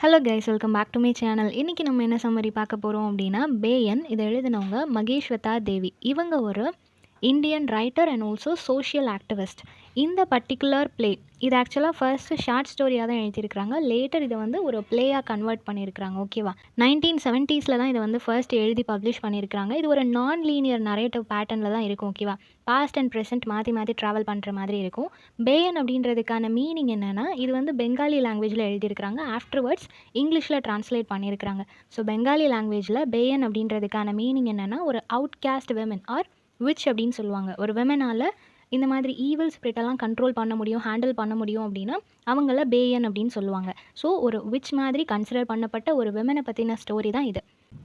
Hello guys, welcome back to my channel. இன்றைக்கி நம்ம என்ன சம்மரி பார்க்க போகிறோம் அப்படின்னா, பேயன். இதை எழுதினவங்க மகேஷ்வதா தேவி. இவங்க ஒரு Indian writer and also social activist. இந்த பர்டிகுலர் ப்ளே இது ஆக்சுவலாக ஃபர்ஸ்ட்டு ஷார்ட் ஸ்டோரியாக தான் எழுதியிருக்கிறாங்க. லேட்டர் இதை வந்து ஒரு ப்ளேயாக கன்வெர்ட் பண்ணியிருக்கிறாங்க. ஓகேவா, 1970s தான் இதை வந்து ஃபர்ஸ்ட் எழுதி பப்ளிஷ் பண்ணியிருக்கிறாங்க. இது ஒரு நான் லீனியர் நரேட்டிவ் பேட்டர்னில் தான் இருக்கும். ஓகேவா, பாஸ்ட் அண்ட் ப்ரெசென்ட் மாற்றி மாற்றி ட்ராவல் பண்ணுற மாதிரி இருக்கும். பேயன் அப்படின்றதுக்கான மீனிங் என்னென்னா, இது வந்து பெங்காலி லாங்குவேஜில் எழுதியிருக்கிறாங்க. ஆஃப்டர்வர்ட்ஸ் இங்கிலீஷில் ட்ரான்ஸ்லேட் பண்ணியிருக்கிறாங்க. ஸோ பெங்காலி லாங்குவேஜில் பேயன் அப்படின்றதுக்கான மீனிங் என்னென்னா, ஒரு அவுட்காஸ்ட் விமன் ஆர் விச் அப்படின்னு சொல்லுவாங்க. ஒரு விமனால் இந்த மாதிரி ஈவில் ஸ்பிரிட்டெல்லாம் கண்ட்ரோல் பண்ண முடியும், ஹேண்டில் பண்ண முடியும் அப்படின்னா அவங்கள பேயன் அப்படின்னு சொல்லுவாங்க. ஸோ ஒரு விச் மாதிரி கன்சிடர் பண்ணப்பட்ட ஒரு விமனை பற்றின ஸ்டோரி தான் இது.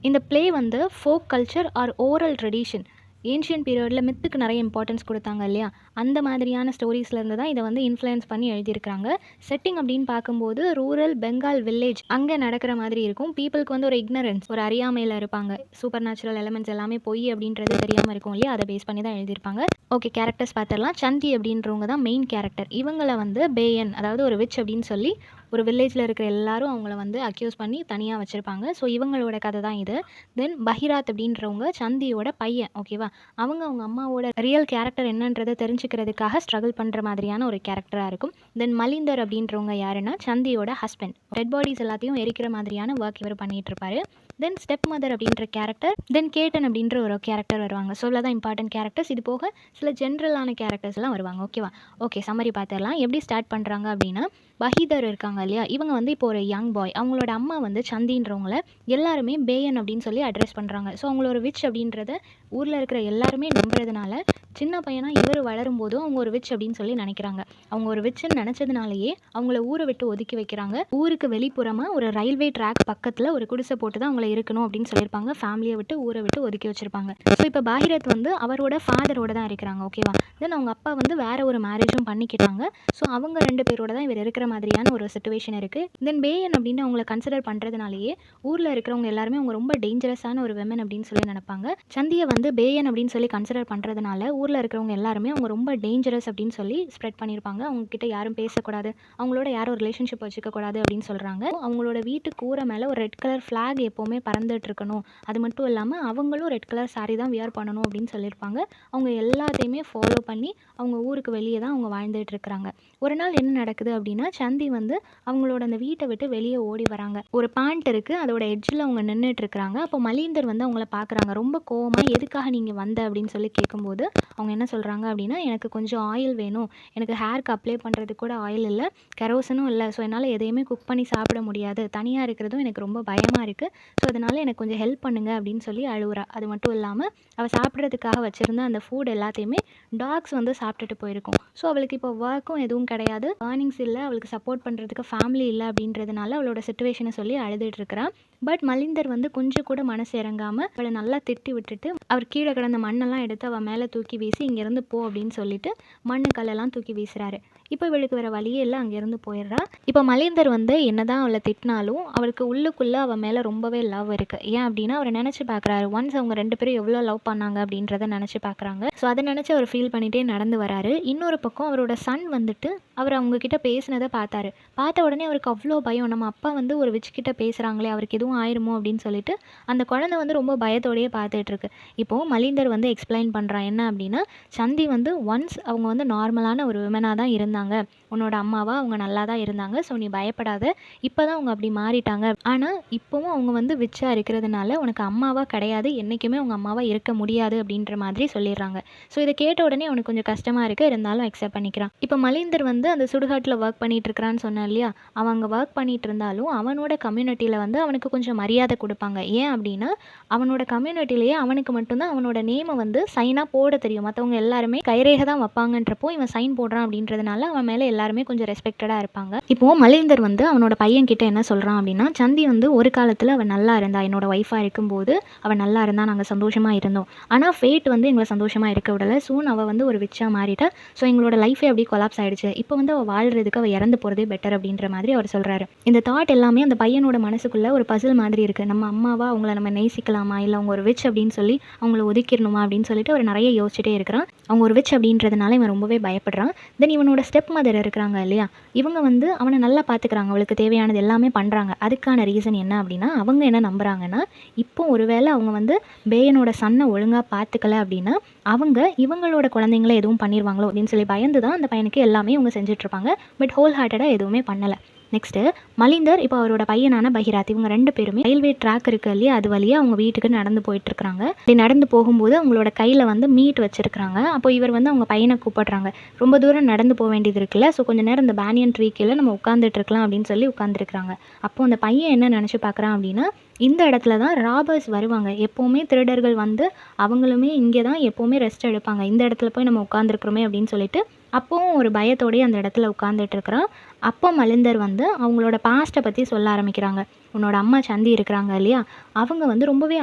இந்த ப்ளே வந்து folk culture or oral tradition, ancient பீரியடில் மித்துக்கு நிறைய இம்பார்ட்டன்ஸ் கொடுத்தாங்க இல்லையா, அந்த மாதிரியான ஸ்டோரிஸ்லேருந்து தான் இதை வந்து இன்ஃப்ளூயன்ஸ் பண்ணி எழுதியிருக்கிறாங்க. செட்டிங் அப்படின்னு பார்க்கும்போது ரூரல் பெங்கால் வில்லேஜ் அங்கே நடக்கிற மாதிரி இருக்கும். பீப்புளுக்கு வந்து ஒரு இக்னரன்ஸ், ஒரு அறியாமையில் இருப்பாங்க. சூப்பர் நேச்சுரல் எலமெண்ட்ஸ் எல்லாமே பொய் அப்படின்றது தெரியாமல் இருக்கும் இல்லையா, அதை பேஸ் பண்ணி தான் எழுதியிருப்பாங்க. ஓகே, கேரக்டர்ஸ் பார்த்துடலாம். சந்தி அப்படின்றவங்க தான் மெயின் கேரக்டர். இவங்களை வந்து பேயன், அதாவது ஒரு விச் அப்படின்னு சொல்லி ஒரு வில்லேஜில் இருக்கிற எல்லாரும் அவங்கள வந்து அக்யூஸ் பண்ணி தனியாக வச்சுருப்பாங்க. ஸோ இவங்களோட கதை தான் இது. தென் பஹிராத் அப்படின்றவங்க சந்தியோட பையன். ஓகேவா, அவங்க அம்மாவோட ரியல் கேரக்டர் என்னன்றதை தெரிஞ்சுக்கிறதுக்காக ஸ்ட்ரகிள் பண்ணுற மாதிரியான ஒரு கேரக்டராக இருக்கும். தென் மலிந்தர் அப்படின்றவங்க யாருன்னா சந்தியோட ஹஸ்பண்ட். டெட் பாடிஸ் எல்லாத்தையும் எரிக்கிற மாதிரியான ஒர்க் இவர் பண்ணிகிட்டு இருப்பாரு. தென் ஸ்டெப் மதர் அப்படின்ற கேரக்டர், தென் கேட்டன் அப்படின்ற ஒரு கேரக்டர் வருவாங்க. ஸோ இவ்வளோ தான் இம்பார்ட்டன்ட் கேரக்டர்ஸ். இது போக சில ஜென்ரலான கேரக்டர்ஸ் எல்லாம் வருவாங்க. ஓகேவா, ஓகே, சம்மரி பார்த்துடலாம். எப்படி ஸ்டார்ட் பண்ணுறாங்க அப்படின்னா, பஹிதர் இருக்காங்க இல்லையா, இவங்க வந்து இப்போ ஒரு யங் பாய். அவங்களோட அம்மா வந்து சந்தின்றவங்கள எல்லாருமே பேயன் அப்படின்னு சொல்லி அட்ரஸ் பண்ணுறாங்க. ஸோ அவங்கள ஒரு விச் அப்படின்றத ஊரில் இருக்கிற எல்லாருமே நம்புறதுனால சின்ன பையனாக இவர் வளரும் போதும் அவங்க ஒரு விச் அப்படின்னு சொல்லி நினைக்கிறாங்க. அவங்க ஒரு விச்சுன்னு நினச்சதுனாலேயே அவங்கள ஊரை விட்டு ஒதுக்கி வைக்கிறாங்க. ஊருக்கு வெளிப்புறமாக ஒரு ரயில்வே ட்ராக் பக்கத்தில் ஒரு குடிசை போட்டு தான் அவங்கள இருக்கணும் அப்படின்னு சொல்லியிருப்பாங்க. ஃபேமிலியை விட்டு ஊரை விட்டு ஒதுக்கி வச்சிருப்பாங்க. ஸோ இப்போ பாஹிரத் வந்து அவரோட ஃபாதரோட தான் இருக்கிறாங்க. ஓகேவா, தென் அவங்க அப்பா வந்து வேற ஒரு மேரேஜும் பண்ணிக்கிட்டாங்க. ஸோ அவங்க 2 பேரோட தான் இவர் இருக்கிற மாதிரியான ஒரு சிச்சுவேஷன் இருக்குது. தென் பேயன் அப்படின்னு அவங்கள கன்சிடர் பண்ணுறதுனாலேயே ஊரில் இருக்கிறவங்க எல்லாருமே அவங்க ரொம்ப டேஞ்சரஸான ஒரு விமன் அப்படின்னு சொல்லி நினைப்பாங்க. சந்தியை வந்து பேயன் அப்படின்னு சொல்லி கன்சிடர் பண்ணுறதுனால ஊரில் இருக்கிறவங்க எல்லாருமே அவங்க ரொம்ப டேஞ்சரஸ் அப்படின்னு சொல்லி ஸ்ப்ரெட் பண்ணியிருப்பாங்க. அவங்கக்கிட்ட யாரும் பேசக்கூடாது, அவங்களோட யாரும் ரிலேஷன்ஷிப் வச்சுக்கக்கூடாது அப்படின்னு சொல்கிறாங்க. அவங்களோட வீட்டு கூரை மேலே ஒரு ரெட் கலர் ஃப்ளாக் எப்போவுமே பறந்துட்டு இருக்கணும். அது மட்டும் இல்லாமல் அவங்களும் ரெட் கலர் சாரி தான் வியர் பண்ணணும் அப்படின்னு சொல்லியிருப்பாங்க. அவங்க எல்லாத்தையுமே ஃபாலோ பண்ணி அவங்க ஊருக்கு வெளியே தான் அவங்க வாழ்ந்துட்டு இருக்கிறாங்க. ஒரு நாள் என்ன நடக்குது அப்படின்னா, சந்தி வந்து அவங்களோட அந்த வீட்டை விட்டு வெளியே ஓடி வராங்க. ஒரு பாண்ட் இருக்குது, அதோட எட்ஜில் அவங்க நின்றுட்டு இருக்கிறாங்க. அப்போ மலீந்தர் வந்து அவங்கள பார்க்குறாங்க. ரொம்ப கோவமாக, எதுக்காக நீங்கள் வந்த அப்படின்னு சொல்லி கேட்கும்போது அவங்க என்ன சொல்கிறாங்க அப்படின்னா, எனக்கு கொஞ்சம் ஆயில் வேணும், எனக்கு ஹேருக்கு அப்ளை பண்ணுறதுக்கு கூட ஆயில் இல்லை, கெரோசனும் இல்லை, ஸோ என்னால் எதையுமே குக் பண்ணி சாப்பிட முடியாது, தனியாக இருக்கிறதும் எனக்கு ரொம்ப பயமாக இருக்குது, ஸோ அதனால் எனக்கு கொஞ்சம் ஹெல்ப் பண்ணுங்க அப்படின்னு சொல்லி அழுவுறா. அது மட்டும் இல்லாமல் அவள் சாப்பிட்றதுக்காக வச்சுருந்த அந்த ஃபுட் எல்லாத்தையுமே டாக்ஸ் வந்து சாப்பிட்டுட்டு போயிருக்கும். ஸோ அவளுக்கு இப்போ ஒர்க்கும் எதுவும் கிடையாது, ஏர்னிங்ஸ் இல்லை, அவளுக்கு சப்போர்ட் பண்ணுறதுக்கு ஃபேமிலி இல்லை அப்படின்றதுனால அவளோட சிச்சுவேஷனை சொல்லி அழுதுட்டு இருக்கிறான். பட் மலிந்தர் வந்து கொஞ்சம் கூட மனசு இறங்காமல் அவளை நல்லா திட்டி விட்டுட்டு அவர் கீழே கிடந்த மண்ணெல்லாம் எடுத்து அவள் மேலே தூக்கி வீசி இங்கேருந்து போ அப்படின்னு சொல்லிட்டு மண்ணு கல்லெல்லாம் தூக்கி வீசுறாரு. இப்போ இவளுக்கு வேறு வழியே இல்லை, அங்கேருந்து போயிடுறா. இப்போ மலிந்தர் வந்து என்னதான் அவளை திட்டினாலும் அவளுக்கு உள்ளுக்குள்ளே அவள் மேலே ரொம்பவே லவ் இருக்குது. ஏன் அப்படின்னா அவர் நினச்சி பார்க்குறாரு, ஒன்ஸ் அவங்க 2 பேரும் எவ்வளோ லவ் பண்ணாங்க அப்படின்றத நினச்சி பார்க்குறாங்க. ஸோ அதை நினச்சி அவர் ஃபீல் பண்ணிகிட்டே நடந்து வராரு. இன்னொரு பக்கம் அவரோட சன் வந்துட்டு அவர் அவங்கக்கிட்ட பேசினதை பார்த்தாரு. பார்த்த உடனே அவருக்கு அவ்வளோ பயம், நம்ம அப்பா வந்து ஒரு விச்சுக்கிட்ட பேசுகிறாங்களே, அவருக்கு எதுவும் ஆயிருமோ அப்படின்னு சொல்லிட்டு அந்த குழந்தை வந்து ரொம்ப பயத்தோடையே பார்த்துட்ருக்கு. இப்போது மலிந்தர் வந்து எக்ஸ்பிளைன் பண்ணுறான் என்ன அப்படின்னா, சந்தி வந்து ஒன்ஸ் அவங்க வந்து நார்மலான ஒரு விமனாக தான் இருந்தாங்க, உன்னோட அம்மாவா அவங்க நல்லா தான் இருந்தாங்க, ஸோ நீ பயப்படாத, இப்போ தான் அவங்க அப்படி மாறிட்டாங்க, ஆனால் இப்போவும் அவங்க வந்து விச்சா இருக்கிறதுனால உனக்கு அம்மாவாக கிடையாது, என்றைக்குமே உங்கள் அம்மாவாக இருக்க முடியாது அப்படின்ற மாதிரி சொல்லிடுறாங்க. ஸோ இதை கேட்ட உடனே அவனுக்கு கொஞ்சம் கஷ்டமாக இருக்குது, இருந்தாலும் அக்செப்ட் பண்ணிக்கிறான். இப்போ மலிந்தர் வந்து அந்த சுடுகாட்டில் ஒர்க் பண்ணிட்டு இருக்கிறான்னு சொன்னேன் இல்லையா, அவன் அங்கே ஒர்க் பண்ணிட்டு இருந்தாலும் அவனோட கம்யூனிட்டியில் வந்து அவனுக்கு கொஞ்சம் மரியாதை கொடுப்பாங்க. ஏன் அப்படின்னா அவனோட கம்யூனிட்டிலேயே அவனுக்கு மட்டும்தான் அவனோட நேமை வந்து சைனாக போட தெரியும், மற்றவங்க எல்லாருமே கைரேகை தான் வைப்பாங்கன்றப்போ இவன் சைன் போடுறான் அப்படின்றதுனால அவன் மேலே எல்லாருமே கொஞ்சம் ரெஸ்பெக்டடாக இருப்பாங்க. இப்போது மலிந்தர் வந்து அவனோட பையன் கிட்ட என்ன சொல்கிறான் அப்படின்னா, சந்தி வந்து ஒரு காலத்தில் அவன் நல்லா இருந்தா, என்னோட ஒய்ஃபாக இருக்கும்போது அவன் நல்லா இருந்தா, நாங்கள் சந்தோஷமாக இருந்தோம், ஆனால் ஃபேட் வந்து எங்களை சந்தோஷமாக இருக்க விடலை, சூன் அவள் வந்து ஒரு விச்சா மாறிட்டா, ஸோ எங்களோட லைஃபே அப்படி கொலாப்ஸ் ஆகிடுச்சு, இப்போ வந்து அவள் வாழ்கிறதுக்கு அவள் இறந்து போகிறதே பெட்டர் அப்படின்ற மாதிரி அவர் சொல்கிறாரு. இந்த தாட் எல்லாமே அந்த பையனோட மனசுக்குள்ளே ஒரு பசில் மாதிரி இருக்குது. நம்ம அம்மாவா அவங்கள நம்ம நேசிக்கலாமா, இல்லை அவங்க ஒரு விச் அப்படின்னு சொல்லி அவங்கள ஒதுக்கிடணுமா அப்படின்னு சொல்லிட்டு அவர் நிறைய யோசிச்சுட்டே இருக்கிறான். அவங்க ஒரு விச் அப்படின்றதுனால இவன் ரொம்பவே பயப்படுறான். தென் இவனோட ஸ்டெப் மதர் இருக்கிறாங்க இல்லையா, இவங்க வந்து அவனை நல்லா பார்த்துக்கிறாங்க. அவளுக்கு தேவையானது எல்லாமே பண்ணுறாங்க. அதுக்கான ரீசன் என்ன அப்படின்னா, அவங்க என்ன நம்புகிறாங்கன்னா, இப்போ ஒருவேளை அவங்க வந்து பேயனோட சன்னை ஒழுங்காக பார்த்துக்கல அப்படின்னா, அவங்க இவங்களோட குழந்தைங்கள எதுவும் பண்ணிருவாங்களோ அப்படின்னு சொல்லி பயந்து தான் அந்த பையனுக்கு எல்லாமே இவங்க செஞ்சுட்ருப்பாங்க. பட் ஹோல் ஹார்ட்டடாக எதுவுமே பண்ணலை. நெக்ஸ்ட்டு மலிந்தர் இப்போ அவரோட பையனான பஹிராத் இவங்க 2 பேருமே ரயில்வே ட்ராக் இருக்கு இல்லையா, அது வழியாக அவங்க வீட்டுக்கு நடந்து போயிட்டுருக்காங்க. இப்படி நடந்து போகும்போது அவங்களோட கையில் வந்து மீட் வச்சுருக்காங்க. அப்போ இவர் வந்து அவங்க பையனை கூப்பிடுறாங்க. ரொம்ப தூரம் நடந்து போக வேண்டியது இருக்குல்ல, ஸோ கொஞ்சம் நேரம் இந்த பேனியன் ட்ரீ கீழே நம்ம உட்காந்துட்டு இருக்கலாம் அப்படின்னு சொல்லி உட்காந்துருக்குறாங்க. அப்போ அந்த பையன் என்ன நினச்சி பார்க்குறான் அப்படின்னா, இந்த இடத்துல தான் ராபர்ஸ் வருவாங்க. எப்போவுமே திருடர்கள் வந்து அவங்களுமே இங்கே தான் எப்போவுமே ரெஸ்ட் எடுப்பாங்க. இந்த இடத்துல போய் நம்ம உட்காந்துருக்குறோமே அப்படின்னு சொல்லிட்டு அப்போவும் ஒரு பயத்தோடயே அந்த இடத்துல உட்காந்துட்டு இருக்கிறான். அப்போ மலிந்தர் வந்து அவங்களோட பாஸ்ட்டை பற்றி சொல்ல ஆரம்பிக்கிறாங்க. உன்னோட அம்மா சந்தி இருக்கிறாங்க இல்லையா, அவங்க வந்து ரொம்பவே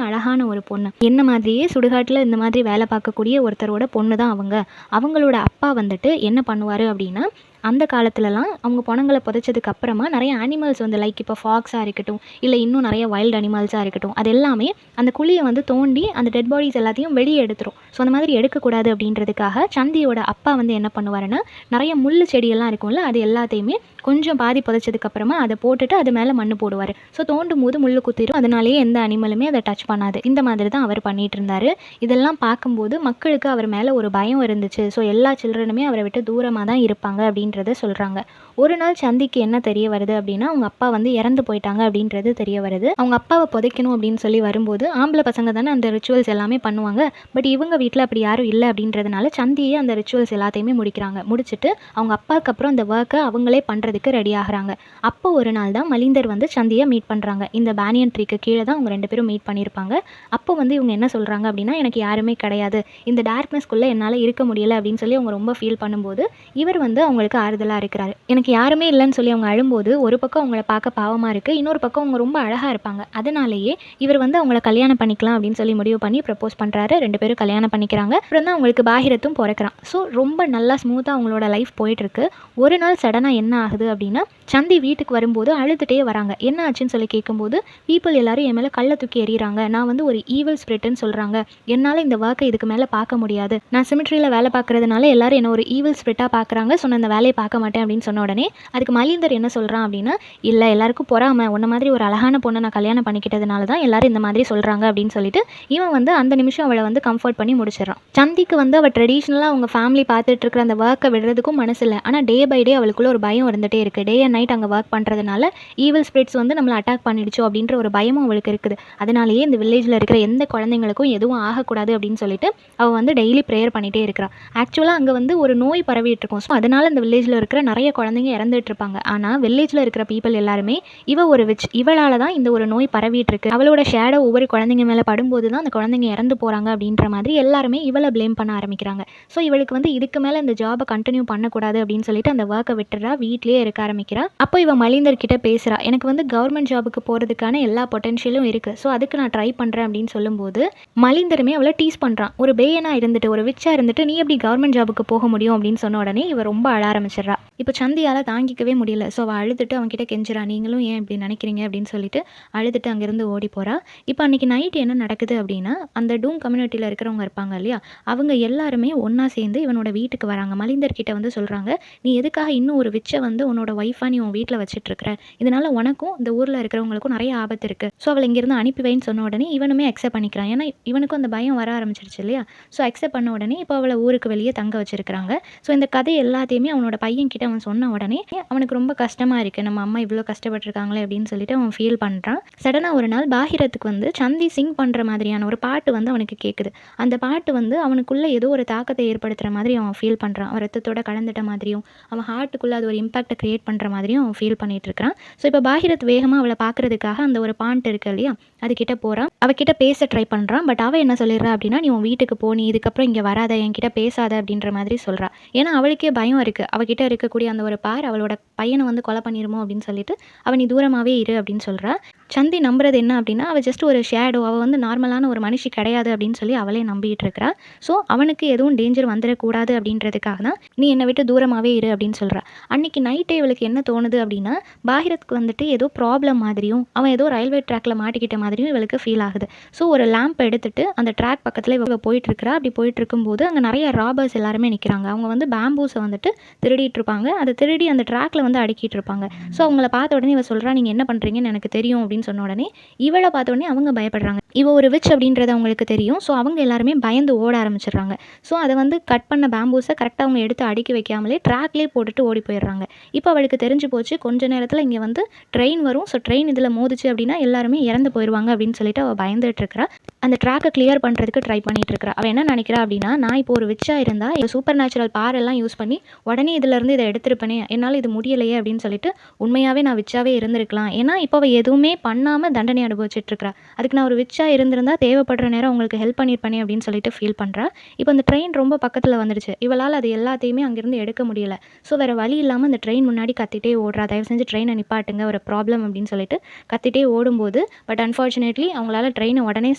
அழகான ஒரு பொண்ணு. என்ன மாதிரியே சுடுகாட்டில் இந்த மாதிரி வேலை பார்க்கக்கூடிய ஒருத்தரோட பொண்ணு தான் அவங்க. அவங்களோட அப்பா வந்துட்டு என்ன பண்ணுவார் அப்படின்னா, அந்த காலத்துலலாம் அவங்க பொணங்களை புதைச்சதுக்கு அப்புறமா நிறைய அனிமல்ஸ் வந்து லைக் இப்போ ஃபாக்ஸாக இருக்கட்டும், இல்லை இன்னும் நிறைய வைல்டு அனிமல்ஸாக இருக்கட்டும், அது எல்லாமே அந்த குழியை வந்து தோண்டி அந்த டெட் பாடிஸ் எல்லாத்தையும் வெளியே எடுத்துரும். ஸோ அந்த மாதிரி எடுக்கக்கூடாது அப்படின்றதுக்காக சந்தியோட அப்பா வந்து என்ன பண்ணுவாருன்னா, நிறைய முள் செடியெல்லாம் இருக்கும்ல, அது எல்லாத்தையுமே கொஞ்சம் பாதி புதைச்சதுக்கப்புறமா அதை போட்டுட்டு அது மேலே மண் போடுவார். ஸோ தோண்டும் போது முள் குத்திரும். அதனாலேயே எந்த அனிமலுமே அதை டச் பண்ணாது. இந்த மாதிரி தான் அவர் பண்ணிகிட்டு இருந்தார். இதெல்லாம் பார்க்கும்போது மக்களுக்கு அவர் மேலே ஒரு பயம் இருந்துச்சு. ஸோ எல்லா சில்ட்ரனுமே அவரை விட்டு தூரமாக தான் இருப்பாங்க அப்படின்றத சொல்கிறாங்க. ஒரு நாள் சந்திக்கு என்ன தெரிய வருது அப்படின்னா, அவங்க அப்பா வந்து இறந்து போயிட்டாங்க அப்படின்றது தெரிய வருது. அவங்க அப்பாவை புதைக்கணும் அப்படின்னு சொல்லி வரும்போது ஆம்பளை பசங்க தானே அந்த ரிச்சுவல்ஸ் எல்லாமே பண்ணுவாங்க. பட் இவங்க வீட்டில் அப்படி யாரும் இல்லை அப்படின்றதுனால சந்தியே அந்த ரிச்சுவல்ஸ் எல்லாத்தையுமே முடிக்கிறாங்க. முடிச்சுட்டு அவங்க அப்பாவுக்கு அப்புறம் அந்த ஒர்க்கை அவங்களே பண்ணுறதுக்கு ரெடி ஆகுறாங்க. அப்போ ஒரு நாள் தான் மலிந்தர் வந்து சந்தியை மீட் பண்ணுறாங்க. இந்த பேனியன் ட்ரீக்கு கீழே தான் அவங்க 2 பேரும் மீட் பண்ணியிருப்பாங்க. அப்போ வந்து இவங்க என்ன சொல்கிறாங்க அப்படின்னா, எனக்கு யாருமே கிடையாது, இந்த டார்க்னஸ்குள்ளே என்னால் இருக்க முடியலை அப்படின்னு சொல்லி அவங்க ரொம்ப ஃபீல் பண்ணும்போது இவர் வந்து அவங்களுக்கு ஆறுதலாக இருக்கிறாரு. எனக்கு யாருமே இல்லைன்னு சொல்லி அவங்க அழும்போது ஒரு பக்கம் அவங்கள பார்க்க பாவமாக இருக்குது, இன்னொரு பக்கம் அவங்க ரொம்ப அழகாக இருப்பாங்க. அதனாலேயே இவர் வந்து அவங்கள கல்யாணம் பண்ணிக்கலாம் அப்படின்னு சொல்லி முடிவு பண்ணி ப்ரப்போஸ் பண்ணுறாரு. 2 பேரும் கல்யாணம் பண்ணிக்கிறாங்க. அப்புறம் தான் அவங்களுக்கு பாஹிரத்தும் பிறக்கிறான். ஸோ ரொம்ப நல்லா ஸ்மூத்தாக அவங்களோட லைஃப் போயிட்டுருக்கு. ஒரு நாள் சடனாக என்ன ஆகுது அப்படின்னா, சந்தி வீட்டுக்கு வரும்போது அழுதுகிட்டே வராங்க. என்ன ஆச்சுன்னு சொல்லி கேட்கும்போது, பீப்புள் எல்லாரும் என் மேலே கல்லை தூக்கி எறிகிறாங்க, நான் வந்து ஒரு ஈவில் ஸ்பிரிட்னு சொல்கிறாங்க, என்னால் இந்த ஒர்க்கை இதுக்கு மேலே பார்க்க முடியாது, நான் சிமிட்ரியில் வேலை பார்க்குறதுனால எல்லாரும் என்ன ஒரு ஈவில் ஸ்பிரிட்டாக பார்க்குறாங்க, ஸோ நான் இந்த வேலையை பார்க்க மாட்டேன் அப்படின்னு சொன்ன உடனே அதுக்கு மலிந்தர் என்ன சொல்கிறான் அப்படின்னா, இல்லை எல்லாருக்கும் பொறாமை, உன்ன மாதிரி ஒரு அழகான பொண்ணை நான் கல்யாணம் பண்ணிக்கிட்டதுனால தான் எல்லாரும் இந்த மாதிரி சொல்கிறாங்க அப்படின்னு சொல்லிட்டு இவன் வந்து அந்த நிமிஷம் அவளை வந்து கம்ஃபர்ட் பண்ணி முடிச்சிடறான். சந்திக்கு வந்து அவள் ட்ரெடிஷ்னலாக அவங்க ஃபேமிலி பார்த்துட்டு இருக்கிற அந்த ஒர்க்கை விடுறதுக்கும் மனசு இல்லை. ஆனால் டே பை டே அவளுக்குள்ள ஒரு பயம் இருந்துகிட்டே இருக்குது. டே அண்ட் நைட் அங்கே ஒர்க் பண்ணுறதுனால ஈவில் ஸ்பிரிட்ஸ் வந்து நம்மளை அட்டாக் பண்ணிடுச்சோ அப்படின்ற ஒரு பயமும் அவளுக்கு இருக்குது. அதனாலேயே இந்த வில்லேஜில் இருக்கிற எந்த குழந்தைங்களுக்கும் எதுவும் ஆகக்கூடாது அப்படின்னு சொல்லிட்டு அவள் வந்து டெய்லி ப்ரேயர் பண்ணிகிட்டே இருக்கிறான். ஆக்சுவலாக அங்கே வந்து ஒரு நோய் பரவிட்டு இருக்கும். ஸோ அதனால் இந்த வில்லேஜில் இருக்கிற நிறைய குழந்தைங்க இறந்துட்டு இருப்பாங்க. ஆனால் வில்லேஜில் இருக்கிற பீப்புள் எல்லாருமே இவ ஒரு விச், இவளால் தான் இந்த ஒரு நோய் பரவிட்டு இருக்கு, அவளோட ஷேடோ ஒவ்வொரு குழந்தைங்க மேலே படும்போது தான் அந்த குழந்தைங்க இறந்து போகிறாங்க அப்படின்ற மாதிரி எல்லாருமே இவளை ப்ளேம் பண்ண ஆரம்பிக்கிறாங்க. ஸோ இவளுக்கு வந்து இதுக்கு மேலே இந்த ஜாபை கண்டினியூ பண்ணக்கூடாது அப்படின்னு சொல்லிட்டு அந்த ஒர்க்கை விட்டுறா, வீட்லேயே இருக்க ஆரம்பிக்கிறா. அப்போ இவன் மலிந்தர் கிட்ட பேசுகிறா, எனக்கு வந்து கவர்மெண்ட் ஜாபுக்கு போகிறதுக்கான எல்லா பொட்டன்ஷியலும் இருக்குது, ஸோ அதுக்கு நான் ட்ரை பண்ணுறேன் அப்படின்னு சொல்லும்போது மலிந்தருமே அவளை டீஸ் பண்ணுறான். ஒரு பேயனாக இருந்துட்டு ஒரு விச்சாக இருந்துட்டு நீ எப்படி கவர்மெண்ட் ஜாபுக்கு போக முடியும் அப்படின்னு சொன்ன உடனே இவ ரொம்ப அழ ஆரம்பிச்சிடறா. இப்போ சந்தியால் தாங்கிக்கவே முடியல. ஸோ அவள் அழுதுட்டு அவன்கிட்ட கெஞ்சிரா, நீங்களும் ஏன் இப்படி நினைக்கிறீங்க அப்படின்னு சொல்லிட்டு அழுதுட்டு அங்கேருந்து ஓடி போகிறா. இப்போ அன்றைக்கி நைட்டு என்ன நடக்குது அப்படின்னா, அந்த டூம் கம்யூனிட்டியில் இருக்கிறவங்க இருப்பாங்க இல்லையா, அவங்க எல்லாருமே ஒன்றா சேர்ந்து இவனோட வீட்டுக்கு வராங்க. மலிந்தர் கிட்ட வந்து சொல்கிறாங்க, நீ எதுக்காக இன்னும் ஒரு விச்சை வந்து உன்னோட ஒய்ஃபாக நீ உன் வீட்டில் வச்சுட்ருக்கிற, இதனால் உனக்கும் இந்த ஊரில் இருக்கிறவங்களுக்கும் நிறைய ஆபத்து இருக்குது, ஸோ அவளை இங்கேருந்து அனுப்பி வைன்னு சொன்ன உடனே இவனுமே அக்செப்ட் பண்ணிக்கிறான். ஏன்னா இவனுக்கும் அந்த பயம் வர ஆரம்பிச்சிருச்சு இல்லையா. ஸோ அக்செப்ட் பண்ண உடனே இப்போ அவளை ஊருக்கு வெளியே தங்க வச்சிருக்கிறாங்க. ஸோ இந்த கதை எல்லாத்தையுமே அவனோட பையன் கிட்ட அவன் சொன்ன உடனே அவனுக்கு ரொம்ப கஷ்டமாக இருக்குது, நம்ம அம்மா இவ்வளோ கஷ்டப்பட்டுருக்காங்களே அப்படின்னு சொல்லிட்டு அவன் ஃபீல் பண்ணுறான். சடனாக ஒரு நாள் பாஹிரத்துக்கு வந்து சந்தி சிங் பண்ணுற மாதிரியான ஒரு பாட்டு வந்து அவனுக்கு கேட்குது. அந்த பாட்டு வந்து அவனுக்குள்ளே ஏதோ ஒரு தாக்கத்தை ஏற்படுத்துகிற மாதிரி அவன் ஃபீல் பண்ணுறான். அவன் ரத்தத்தோட கலந்துட்ட மாதிரியும் அவன் ஹார்ட்டுக்குள்ளே அது ஒரு இம்பாக்டை க்ரியேட் பண்ணுற மாதிரியும் அவன் ஃபீல் பண்ணிட்டு இருக்கிறான். ஸோ இப்போ பாஹிரத் வேகமாக அவளை பார்க்குறதுக்காக அந்த ஒரு பாண்ட் இருக்கு இல்லையா, அதுக்கிட்ட போகிறான். அவகிட்ட பேச ட்ரை பண்ணுறான். பட் அவள் என்ன சொல்லிடுறா அப்படின்னா, நீ உன் வீட்டுக்கு போ, நீ இதுக்கப்புறம் இங்கே வராத, என்கிட்ட பேசாத அப்படின்ற மாதிரி சொல்கிறா. ஏன்னா அவளுக்கே பயம் இருக்குது, அவகிட்ட இருக்கக்கூடிய அந்த ஒரு அவளோட பையனை வந்து கொலை பண்ணிருமோ அப்படின்னு சொல்லிட்டு அவன் நீ தூரமாகவே இரு அப்படின்னு சொல்கிறா. சந்தி நம்புறது என்ன அப்படின்னா, அவள் ஜஸ்ட் ஒரு ஷேடோ, அவள் வந்து நார்மலான ஒரு மனுஷி கிடையாது அப்படின்னு சொல்லி அவளே நம்பிட்டு இருக்கிறா. ஸோ அவனுக்கு எதுவும் டேஞ்சர் வந்துடக்கூடாது அப்படின்றதுக்காக தான் நீ என்னை விட்டு தூரமாகவே இரு அப்படின்னு சொல்கிறா. அன்னைக்கு நைட்டே இவளுக்கு என்ன தோணுது அப்படின்னா, பாகிரத்துக்கு வந்துட்டு ஏதோ ப்ராப்ளம் மாதிரியும், அவன் ஏதோ ரயில்வே ட்ராக்ல மாட்டிக்கிட்ட மாதிரியும் இவளுக்கு ஃபீல் ஆகுது. ஸோ ஒரு லேம்ப் எடுத்துட்டு அந்த ட்ராக் பக்கத்தில் இவ போயிட்டு இருக்கிறா. அப்படி போயிட்டு இருக்கும்போது அங்கே நிறைய ராபர்ஸ் எல்லாருமே நிற்கிறாங்க. அவங்க வந்து பேம்பூஸை வந்துட்டு திருடிட்டு இருப்பாங்க. அதை திருடி அந்த ட்ராக்ல வந்து அடுக்கிட்டு இருப்பாங்க. ஸோ அவங்கள பார்த்த உடனே இவ சொல்கிறா, நீங்கள் என்ன பண்ணுறீங்கன்னு எனக்கு தெரியும் அப்படின்னு சொன்ன உடனே இவளை பார்த்த உடனே அவங்க பயப்படுறாங்க. இவ ஒரு விச் அப்படின்றது அவங்களுக்கு தெரியும். ஸோ அவங்க எல்லாருமே பயந்து ஓட ஆரம்பிச்சிடுறாங்க. ஸோ அதை வந்து கட் பண்ண பேம்பூஸை கரெக்டாக அவங்க எடுத்து அடுக்கி வைக்காமலே ட்ராக்லேயே போட்டுட்டு ஓடி போயிடுறாங்க. இப்போ அவளுக்கு தெரிஞ்சு போச்சு, கொஞ்ச நேரத்தில் இங்கே வந்து ட்ரெயின் வரும். ஸோ ட்ரெயின் இதில் மோதிச்சு அப்படின்னா எல்லாருமே இறந்து போயிடுவாங்க அப்படின்னு சொல்லிட்டு அவள் பயந்துட்டு இருக்கிறா. அந்த ட்ராக்கை கிளியர் பண்ணுறதுக்கு ட்ரை பண்ணிட்டு இருக்கிறா. அவள் என்ன நினைக்கிறா அப்படின்னா, நான் இப்போ ஒரு விச்சா இருந்தால் சூப்பர் நேச்சுரல் பார் எல்லாம் யூஸ் பண்ணி உடனே இதிலேருந்து இதை எடுத்திருப்பேனே, என்னால் இது முடியலையே அப்படின்னு சொல்லிட்டு உண்மையாகவே நான் விச்சாவே இருந்திருக்கலாம். ஏன்னா இப்போ அவள் எதுவுமே பண்ணாமல் தண்டனை அனுபவிச்சுட்டு இருக்கிறா. அதுக்கு நான் ஒரு விச்சா இருந்திருந்தால் தேவைப்படுற நேரம் உங்களுக்கு ஹெல்ப் பண்ணியிருப்பேனே அப்படின்னு சொல்லிட்டு ஃபீல் பண்ணுறா. இப்போ அந்த ட்ரெயின் ரொம்ப பக்கத்தில் வந்துடுச்சு. இவளால் அது எல்லாத்தையுமே அங்கேருந்து எடுக்க முடியல. ஸோ வேறு வழி இல்லாமல் அந்த ட்ரெயின் முன்னாடி கத்திட்டே ஓடுறா. தயவு செஞ்சு ட்ரெயினை நிப்பாட்டுங்க, ஒரு ப்ராப்ளம் அப்படின்னு சொல்லிட்டு கத்திட்டே ஓடும்போது, பட் அன்ஃபார்ச்சுனேட்லி அவங்களால ட்ரெயினை உடனே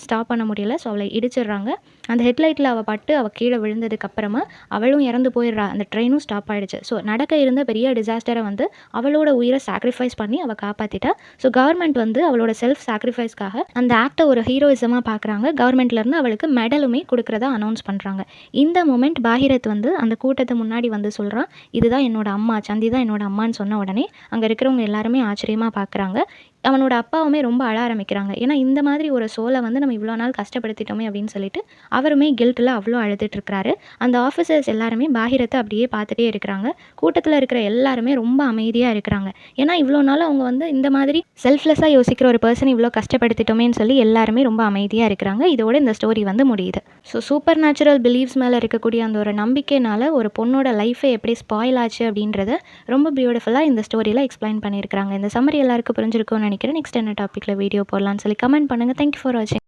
ஸ்டாப் பண்ண முடியல. ஸோ அவளை இடிச்சிடுறாங்க. அந்த ஹெட்லைட்டில் அவள் பட்டு அவள் கீழே விழுந்ததுக்கு அப்புறமா அவளும் இறந்து போயிடுறா. அந்த ட்ரெயினும் ஸ்டாப் ஆகிடுச்சு. ஸோ நடக்க இருந்த பெரிய டிசாஸ்டரை வந்து அவளோட உயிரை சாக்ரிஃபைஸ் பண்ணி அவள் காப்பாற்றிட்டா. ஸோ கவர்மெண்ட் வந்து அவளோட செல்ஃப் சாக்ரிஃபைஸ்க்காக அந்த ஆக்டை ஒரு ஹீரோயிசமாக பார்க்குறாங்க. கவர்மெண்ட்லேருந்து அவளுக்கு மெடலுமே கொடுக்குறதா அனௌன்ஸ் பண்ணுறாங்க. இந்த மொமெண்ட் பாகிரத் வந்து அந்த கூட்டத்தை முன்னாடி வந்து சொல்கிறான், இதுதான் என்னோட அம்மா, சந்தி தான் என்னோட அம்மான்னு சொன்ன உடனே அங்கே இருக்கிறவங்க எல்லாருமே ஆச்சரியமாக பார்க்குறாங்க. அவனோட அப்பாவுமே ரொம்ப அழ ஆரம்பிக்கிறாங்க. ஏன்னா இந்த மாதிரி ஒரு சோலை வந்து நம்ம இவ்வளோ நாள் கஷ்டப்படுத்திட்டோமே அப்படின்னு சொல்லிட்டு அவருமே கில்ட்டில் அவ்வளோ அழுதுட்டு இருக்கிறாரு. அந்த ஆஃபீஸர்ஸ் எல்லாருமே பாகிரத்தை அப்படியே பார்த்துட்டே இருக்கிறாங்க. கூட்டத்தில் இருக்கிற எல்லாருமே ரொம்ப அமைதியாக இருக்கிறாங்க. ஏன்னா இவ்வளோ நாள் அவங்க வந்து இந்த மாதிரி செல்ஃப்லெஸ்ஸாக யோசிக்கிற ஒரு பர்சன் இவ்வளோ கஷ்டப்படுத்திட்டோமேன்னு சொல்லி எல்லாருமே ரொம்ப அமைதியாக இருக்கிறாங்க. இதோட இந்த ஸ்டோரி வந்து முடியுது. ஸோ சூப்பர் நேச்சுரல் பிலீவ்ஸ் மேலே இருக்கக்கூடிய அந்த ஒரு நம்பிக்கைனால ஒரு பொண்ணோட லைஃபை எப்படி ஸ்பாயில் ஆச்சு அப்படின்றத ரொம்ப பியூட்டிஃபுல்லாக இந்த ஸ்டோரியில் எக்ஸ்பிளைன் பண்ணியிருக்காங்க. இந்த சம்மரி எல்லாருக்கும் புரிஞ்சிருக்கும்னு நினைக்கிறேன். நெக்ஸ்ட் என்ன டாப்பிக்கில் வீடியோ போடலான்னு சொல்லி கமெண்ட் பண்ணுங்கள். தேங்க்யூ ஃபார் வாட்சிங்.